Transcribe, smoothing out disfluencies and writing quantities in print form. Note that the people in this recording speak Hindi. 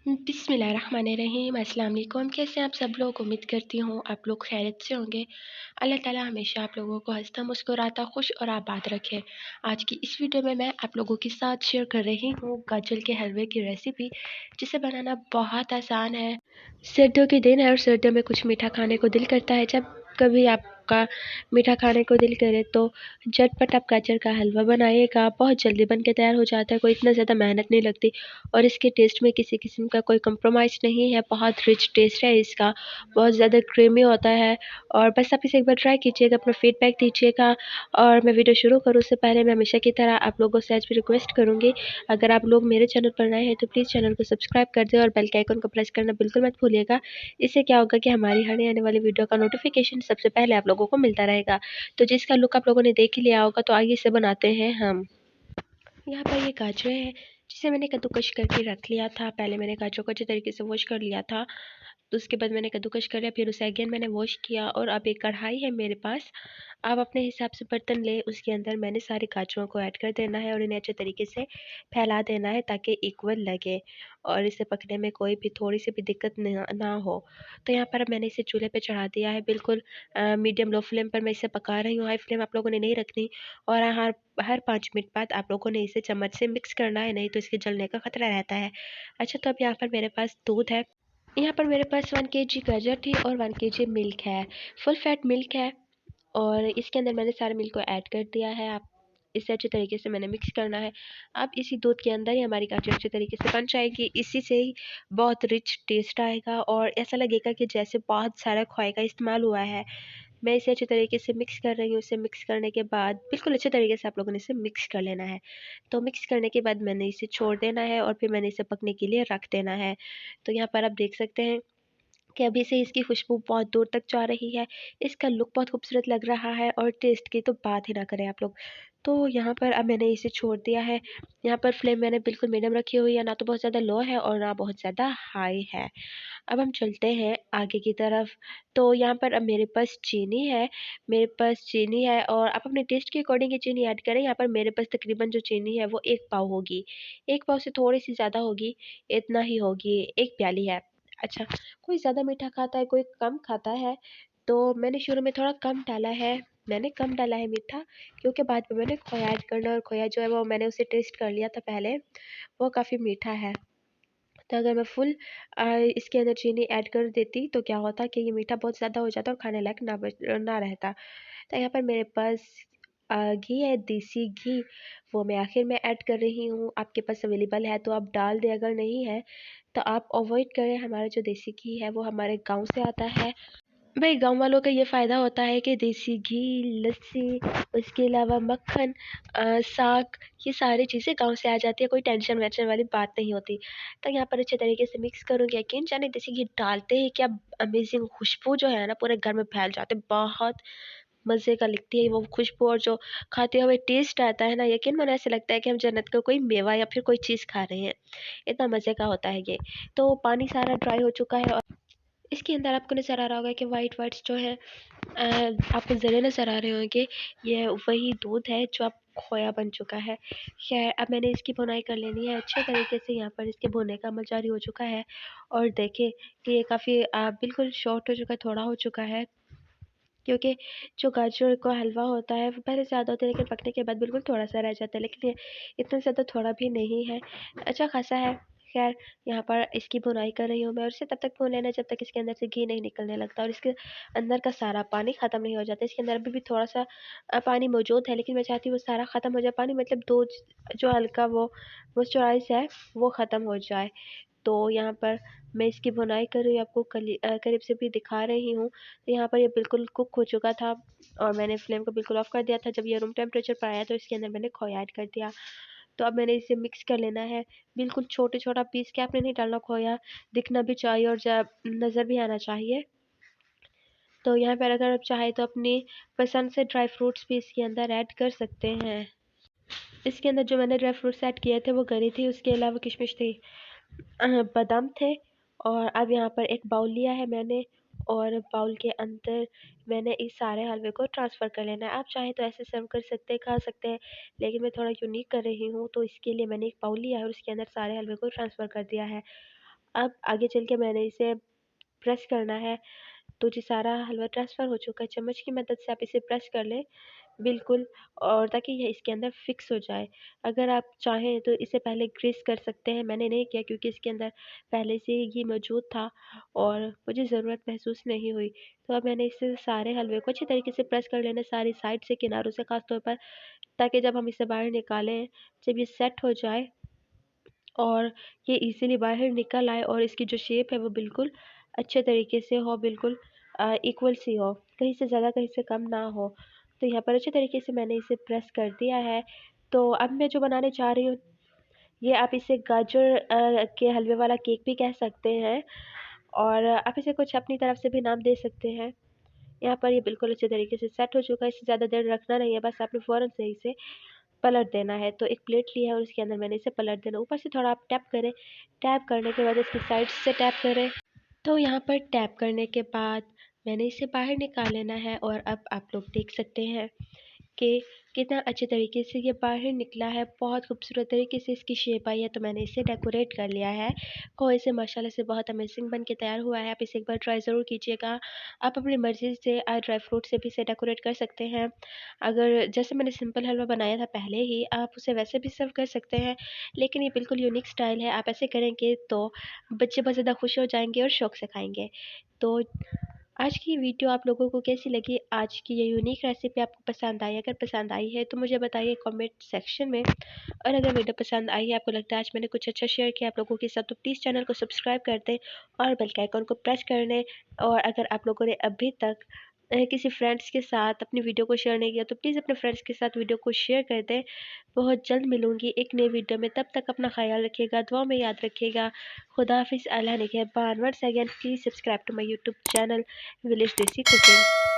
बिस्मिल्लाहिर्रहमानिर्रहीम। अस्सलाम वालेकुम। कैसे हैं आप सब लोग? उम्मीद करती हूँ आप लोग खैरियत से होंगे। अल्लाह ताला हमेशा आप लोगों को हंसता मुस्कुराता खुश और आबाद रखे। आज की इस वीडियो में मैं आप लोगों के साथ शेयर कर रही हूँ गाजर के हलवे की रेसिपी, जिसे बनाना बहुत आसान है। सर्दियों के दिन है और सर्दियों में कुछ मीठा खाने को दिल करता है। जब कभी आपका मीठा खाने को दिल करे तो झटपट आप गाजर का हलवा बनाइएगा। बहुत जल्दी बन के तैयार हो जाता है, कोई इतना ज़्यादा मेहनत नहीं लगती और इसके टेस्ट में किसी किस्म का कोई कंप्रोमाइज़ नहीं है। बहुत रिच टेस्ट है इसका, बहुत ज़्यादा क्रीमी होता है। और बस आप इसे एक बार ट्राई कीजिएगा, अपना फीडबैक दीजिएगा। और मैं वीडियो शुरू करूँ उससे पहले मैं हमेशा की तरह आप लोगों से आज भी रिक्वेस्ट करूँगी, अगर आप लोग मेरे चैनल पर नए हैं तो प्लीज़ चैनल को सब्सक्राइब कर दें और बेल के आइकन को प्रेस करना बिल्कुल मत भूलिएगा। इससे क्या होगा कि हमारी हर आने वाली वीडियो का नोटिफिकेशन सबसे पहले आप लोगों को मिलता रहेगा। तो जिसका लुक आप लोगों ने देख ही लिया होगा, तो आइए इसे बनाते हैं हम। यहाँ पर ये गाजर है जिसे मैंने कद्दूकस करके रख लिया था। पहले मैंने गाजरों को अच्छे तरीके से वॉश कर लिया था, तो उसके बाद मैंने कद्दूकस कर लिया, फिर उसे अगेन मैंने वॉश किया। और अब एक कढ़ाई है मेरे पास, आप अपने हिसाब से बर्तन लें, उसके अंदर मैंने सारे गाजरों को ऐड कर देना है और इन्हें अच्छे तरीके से फैला देना है ताकि इक्वल लगे और इसे पकने में कोई भी थोड़ी सी भी दिक्कत ना हो। तो यहाँ पर अब मैंने इसे चूल्हे पे चढ़ा दिया है, बिल्कुल मीडियम लो फ्लेम पर मैं इसे पका रही हूँ। हाई फ्लेम आप लोगों ने नहीं रखनी। और हर 5 मिनट बाद आप लोगों ने इसे चम्मच से मिक्स करना है, नहीं तो इसके जलने का खतरा रहता है। अच्छा, तो अब यहाँ पर मेरे पास दूध है। यहाँ पर मेरे पास 1 केजी गाजर थी और 1 केजी मिल्क है, फुल फैट मिल्क है। और इसके अंदर मैंने सारे मिल्क को ऐड कर दिया है। आप इसे अच्छे तरीके से मैंने मिक्स करना है। अब इसी दूध के अंदर ही हमारी गाजर अच्छे तरीके से बन जाएगी। इसी से ही बहुत रिच टेस्ट आएगा और ऐसा लगेगा कि जैसे बहुत सारा खोए का इस्तेमाल हुआ है। मैं इसे अच्छे तरीके से मिक्स कर रही हूँ। इसे मिक्स करने के बाद बिल्कुल अच्छे तरीके से आप लोगों ने इसे मिक्स कर लेना है। तो मिक्स करने के बाद मैंने इसे छोड़ देना है और फिर मैंने इसे पकने के लिए रख देना है। तो यहाँ पर आप देख सकते हैं कि अभी से इसकी खुशबू बहुत दूर तक जा रही है। इसका लुक बहुत खूबसूरत लग रहा है और टेस्ट की तो बात ही ना करें आप लोग। तो यहाँ पर अब मैंने इसे छोड़ दिया है। यहाँ पर फ्लेम मैंने बिल्कुल मीडियम रखी हुई है, ना तो बहुत ज़्यादा लो है और ना बहुत ज़्यादा हाई है। अब हम चलते हैं आगे की तरफ। तो यहाँ पर अब मेरे पास चीनी है और आप अपने टेस्ट के अकॉर्डिंग ये चीनी ऐड करें। यहाँ पर मेरे पास तकरीबन जो चीनी है वो 1 पाव होगी। 1 पाव से थोड़ी-सी ज़्यादा होगी, इतना ही होगी, 1 प्याली है। अच्छा, कोई ज़्यादा मीठा खाता है, कोई कम खाता है, तो मैंने शुरू में थोड़ा कम डाला है। मैंने कम डाला है मीठा, क्योंकि बाद में मैंने खोया ऐड करना और खोया जो है वो मैंने उसे टेस्ट कर लिया था पहले, वो काफ़ी मीठा है। तो अगर मैं फुल इसके अंदर चीनी ऐड कर देती तो क्या होता कि ये मीठा बहुत ज़्यादा हो जाता और खाने लायक ना रहता। तो यहाँ पर मेरे पास घी है, देसी घी, वो मैं आखिर में ऐड कर रही हूँ। आपके पास अवेलेबल है तो आप डाल दें, अगर नहीं है तो आप अवॉइड करें। हमारा जो देसी घी है वो हमारे गाँव से आता है। भाई गाँव वालों का ये फ़ायदा होता है कि देसी घी, लस्सी, उसके अलावा मक्खन, साग, ये सारी चीज़ें गाँव से आ जाती है, कोई टेंशन-वेंशन वाली बात नहीं होती। तो यहाँ पर अच्छे तरीके से मिक्स करूँगी। यकीन जाने देसी घी डालते ही क्या अमेज़िंग खुशबू जो है ना पूरे घर में फैल जाती है। बहुत मज़े का लगती है वो खुशबू और जो खाते हुए टेस्ट आता है ना, यकीन मानो ऐसा लगता है कि हम जन्नत का कोई मेवा या फिर कोई चीज़ खा रहे हैं। इतना मज़े का होता है ये। तो पानी सारा ड्राई हो चुका है और इसके अंदर आपको नज़र आ रहा होगा कि व्हाइट जो है आपको ज़रे नज़र आ रहे होंगे, ये वही दूध है जो अब खोया बन चुका है। ख़ैर अब मैंने इसकी भुनाई कर लेनी है अच्छे तरीके से। यहाँ पर इसके भुनने का अमल जारी हो चुका है और देखें कि ये काफ़ी बिल्कुल शॉर्ट हो चुका है, थोड़ा हो चुका है, क्योंकि जो गाजर का हलवा होता है वो पहले ज़्यादा होता है लेकिन पकने के बाद बिल्कुल थोड़ा-सा रह जाता है, लेकिन ये इतना ज़्यादा थोड़ा भी नहीं है, अच्छा खासा है। ख़ैर यहाँ पर इसकी भुनाई कर रही हूँ मैं और इसे तब तक भून लेना है जब तक इसके अंदर से घी नहीं निकलने लगता और इसके अंदर का सारा पानी ख़त्म नहीं हो जाता। इसके अंदर अभी भी थोड़ा-सा पानी मौजूद है, लेकिन मैं चाहती हूँ वो सारा ख़त्म हो जाए। पानी मतलब दूध जो हल्का वो मॉइस्चराइज़ है वो ख़त्म हो जाए। तो यहाँ पर मैं इसकी भुनाई कर रही हूँ, आपको करीब से भी दिखा रही हूँ। तो यहाँ पर ये बिल्कुल कुक हो चुका था और मैंने फ्लेम को बिल्कुल ऑफ़ कर दिया था। जब ये रूम टेम्परेचर पर आया तो इसके अंदर मैंने खोया ऐड कर दिया। तो अब मैंने इसे मिक्स कर लेना है। बिल्कुल छोटा-छोटा पीस के आपने नहीं डालना खोया, दिखना भी चाहिए और नज़र भी आना चाहिए। तो यहाँ पर अगर आप चाहें तो अपनी पसंद से ड्राई फ्रूट्स भी इसके अंदर ऐड कर सकते हैं। इसके अंदर जो मैंने ड्राई फ्रूट्स ऐड किए थे वो गरी थी, उसके अलावा किशमिश थी, बादाम थे। और अब यहाँ पर एक बाउल लिया है मैंने और बाउल के अंदर मैंने इस सारे हलवे को ट्रांसफ़र कर लेना है। आप चाहें तो ऐसे सर्व कर सकते हैं, खा सकते हैं, लेकिन मैं थोड़ा यूनिक कर रही हूँ तो इसके लिए मैंने एक बाउल लिया है और उसके अंदर सारे हलवे को ट्रांसफ़र कर दिया है। अब आगे चल के मैंने इसे प्रेस करना है, तो जी सारा हलवा ट्रांसफ़र हो चुका है। चम्मच की मदद से आप इसे प्रेस कर लें बिल्कुल, और ताकि ये इसके अंदर फ़िक्स हो जाए। अगर आप चाहें तो इसे पहले ग्रीस कर सकते हैं, मैंने नहीं किया क्योंकि इसके अंदर पहले से ही घी मौजूद था और मुझे ज़रूरत महसूस नहीं हुई। तो अब मैंने इसे सारे हलवे को अच्छी तरीके से प्रेस कर लेना है, सारी साइड से, किनारों से ख़ास तौर पर, ताकि जब हम इसे बाहर निकालें, जब ये सेट हो जाए और ये ईज़िली बाहर निकल आए और इसकी जो शेप है वो बिल्कुल अच्छे तरीके से हो, बिल्कुल इक्वल सी हो, कहीं से ज़्यादा कहीं से कम ना हो। तो यहाँ पर अच्छे तरीके से मैंने इसे प्रेस कर दिया है। तो अब मैं जो बनाने जा रही हूँ, ये आप इसे गाजर के हलवे वाला केक भी कह सकते हैं और आप इसे कुछ अपनी तरफ से भी नाम दे सकते हैं। यहाँ पर ये बिल्कुल अच्छे तरीके से सेट हो चुका है, इसे ज़्यादा देर रखना नहीं है, बस आपने फ़ौरन से इसे पलट देना है। तो एक प्लेट ली है और उसके अंदर मैंने इसे पलट देना, ऊपर से थोड़ा आप टैप करें, टैप करने के बाद इसकी साइड से टैप करें। तो यहाँ पर टैप करने के बाद मैंने इसे बाहर निकाल लेना है और अब आप लोग देख सकते हैं कि कितना अच्छे तरीके से ये बाहर निकला है, बहुत खूबसूरत तरीके से इसकी शेप आई है। तो मैंने इसे डेकोरेट कर लिया है और इसे माशाल्लाह से बहुत अमेजिंग बन के तैयार हुआ है। आप इसे एक बार ट्राई ज़रूर कीजिएगा। आप अपनी मर्ज़ी से ड्राई फ्रूट से भी इसे डेकोरेट कर सकते हैं। अगर जैसे मैंने सिंपल हलवा बनाया था पहले ही, आप उसे वैसे भी सर्व कर सकते हैं, लेकिन ये बिल्कुल यूनिक स्टाइल है। आप ऐसे करेंगे तो बच्चे बहुत ज़्यादा खुश हो जाएँगे और शौक से खाएँगे। तो आज की वीडियो आप लोगों को कैसी लगी? आज की ये यूनिक रेसिपी आपको पसंद आई? अगर पसंद आई है तो मुझे बताइए कमेंट सेक्शन में, और अगर वीडियो पसंद आई है, आपको लगता है आज मैंने कुछ अच्छा शेयर किया आप लोगों के साथ, तो प्लीज़ चैनल को सब्सक्राइब कर दें और बेल के आइकन को प्रेस कर लें। और अगर आप लोगों ने अभी तक किसी फ्रेंड्स के साथ अपनी वीडियो को शेयर नहीं किया तो प्लीज़ अपने फ्रेंड्स के साथ वीडियो को शेयर कर दें। बहुत जल्द मिलूँगी एक नई वीडियो में, तब तक अपना ख़्याल रखिएगा, दुआ में याद रखिएगा। खुदा हाफ़िज़, अल्लाह निगहबान। Once again please subscribe to my YouTube channel village desi cooking.